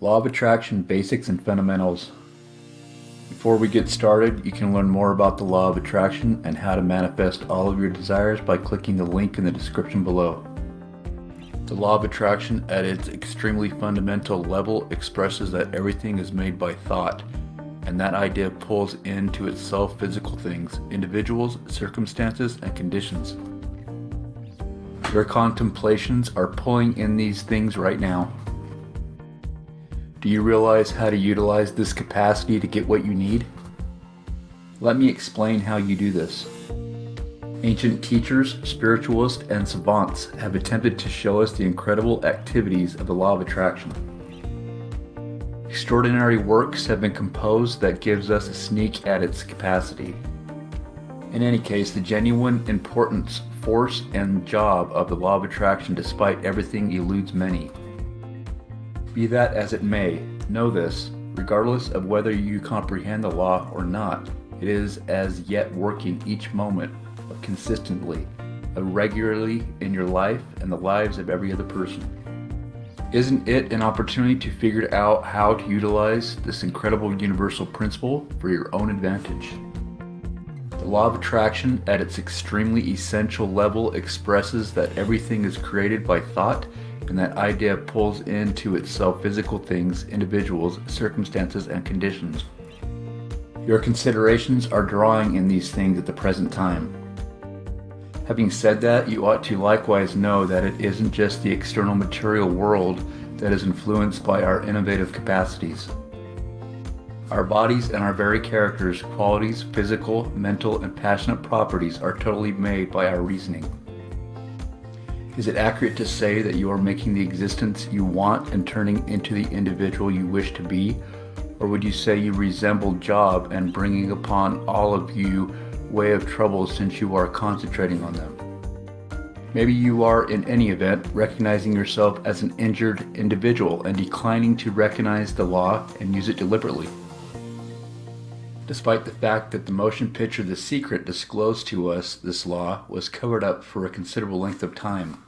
Law of Attraction Basics and Fundamentals. Before we get started, you can learn more about the Law of Attraction and how to manifest all of your desires by clicking the link in the description below. The Law of Attraction at its extremely fundamental level expresses that everything is made by thought, and that idea pulls into itself physical things, individuals, circumstances, and conditions. Your contemplations are pulling in these things right now. Do you realize how to utilize this capacity to get what you need? Let me explain how you do this. Ancient teachers, spiritualists, and savants have attempted to show us the incredible activities of the law of attraction. Extraordinary works have been composed that gives us a sneak at its capacity. In any case, the genuine importance, force, and job of the law of attraction, despite everything, eludes many. Be that as it may, know this, regardless of whether you comprehend the law or not, it is as yet working each moment of consistently, regularly in your life and the lives of every other person. Isn't it an opportunity to figure out how to utilize this incredible universal principle for your own advantage? The law of attraction at its extremely essential level expresses that everything is created by thought, and that idea pulls into itself physical things, individuals, circumstances, and conditions. Your considerations are drawing in these things at the present time. Having said that, you ought to likewise know that it isn't just the external material world that is influenced by our innovative capacities. Our bodies and our very characters, qualities, physical, mental, and passionate properties are totally made by our reasoning. Is it accurate to say that you are making the existence you want and turning into the individual you wish to be? Or would you say you resemble Job and bringing upon all of you way of troubles since you are concentrating on them? Maybe you are, in any event, recognizing yourself as an injured individual and declining to recognize the law and use it deliberately. Despite the fact that the motion picture The Secret disclosed to us this law was covered up for a considerable length of time.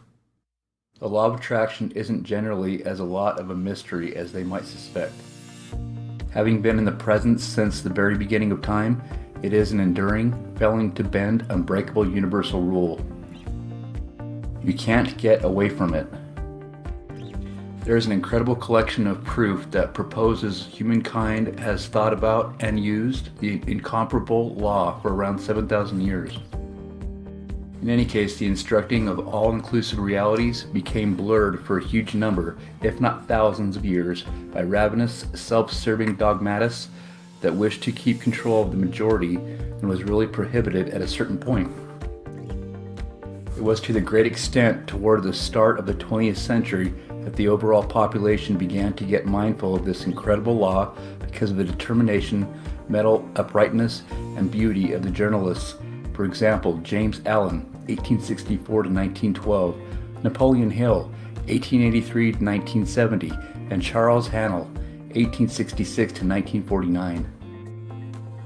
The law of attraction isn't generally as a lot of a mystery as they might suspect. Having been in the presence since the very beginning of time, it is an enduring, failing to bend, unbreakable universal rule. You can't get away from it. There is an incredible collection of proof that proposes humankind has thought about and used the incomparable law for around 7,000 years. In any case, the instructing of all-inclusive realities became blurred for a huge number, if not thousands of years, by ravenous, self-serving dogmatists that wished to keep control of the majority and was really prohibited at a certain point. It was to the great extent toward the start of the 20th century that the overall population began to get mindful of this incredible law because of the determination, mental uprightness, and beauty of the journalists. For example, James Allen, 1864 to 1912, Napoleon Hill, 1883 to 1970, and Charles Hannell, 1866 to 1949.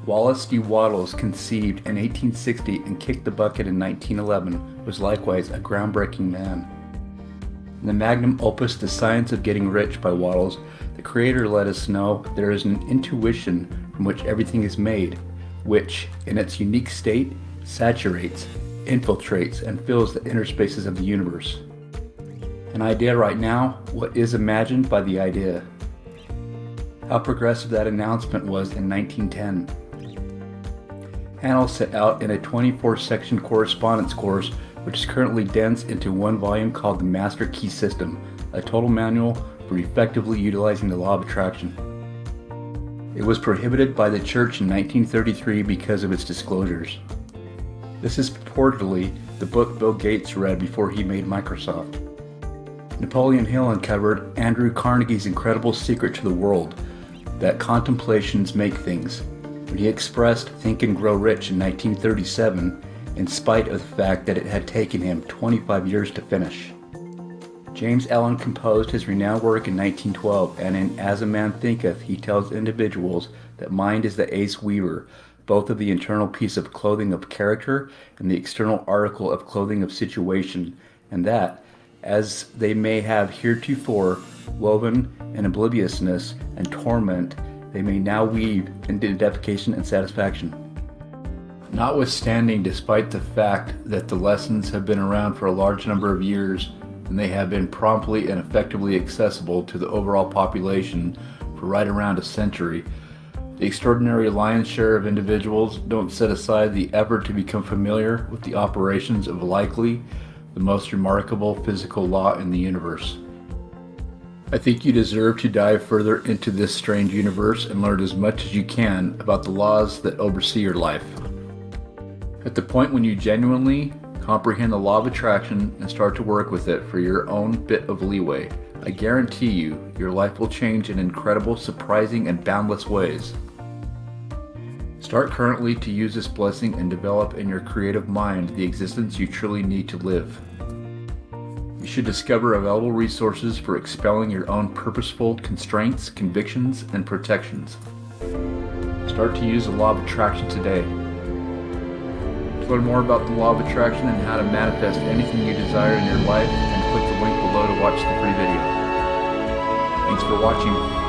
Wallace D. Wattles, conceived in 1860 and kicked the bucket in 1911, was likewise a groundbreaking man. In the magnum opus The Science of Getting Rich by Wattles, the creator let us know there is an intuition from which everything is made, which, in its unique state, saturates, infiltrates, and fills the inner spaces of the universe. An idea right now, what is imagined by the idea? How progressive that announcement was in 1910. Hannell set out in a 24-section correspondence course which is currently condensed into one volume called The Master Key System, a total manual for effectively utilizing the law of attraction. It was prohibited by the church in 1933 because of its disclosures. This is purportedly the book Bill Gates read before he made Microsoft. Napoleon Hill uncovered Andrew Carnegie's incredible secret to the world, that contemplations make things, when he expressed Think and Grow Rich in 1937, in spite of the fact that it had taken him 25 years to finish. James Allen composed his renowned work in 1912, and in As a Man Thinketh, he tells individuals that mind is the ace weaver, both of the internal piece of clothing of character and the external article of clothing of situation, and that, as they may have heretofore woven in obliviousness and torment, they may now weave into identification and satisfaction. Notwithstanding, despite the fact that the lessons have been around for a large number of years and they have been promptly and effectively accessible to the overall population for right around a century, the extraordinary lion's share of individuals don't set aside the effort to become familiar with the operations of likely the most remarkable physical law in the universe. I think you deserve to dive further into this strange universe and learn as much as you can about the laws that oversee your life. At the point when you genuinely comprehend the law of attraction and start to work with it for your own bit of leeway, I guarantee you, your life will change in incredible, surprising, and boundless ways. Start currently to use this blessing and develop in your creative mind the existence you truly need to live. You should discover available resources for expelling your own purposeful constraints, convictions, and protections. Start to use the law of attraction today. To learn more about the law of attraction and how to manifest anything you desire in your life, and click the link below to watch the free video. Thanks for watching.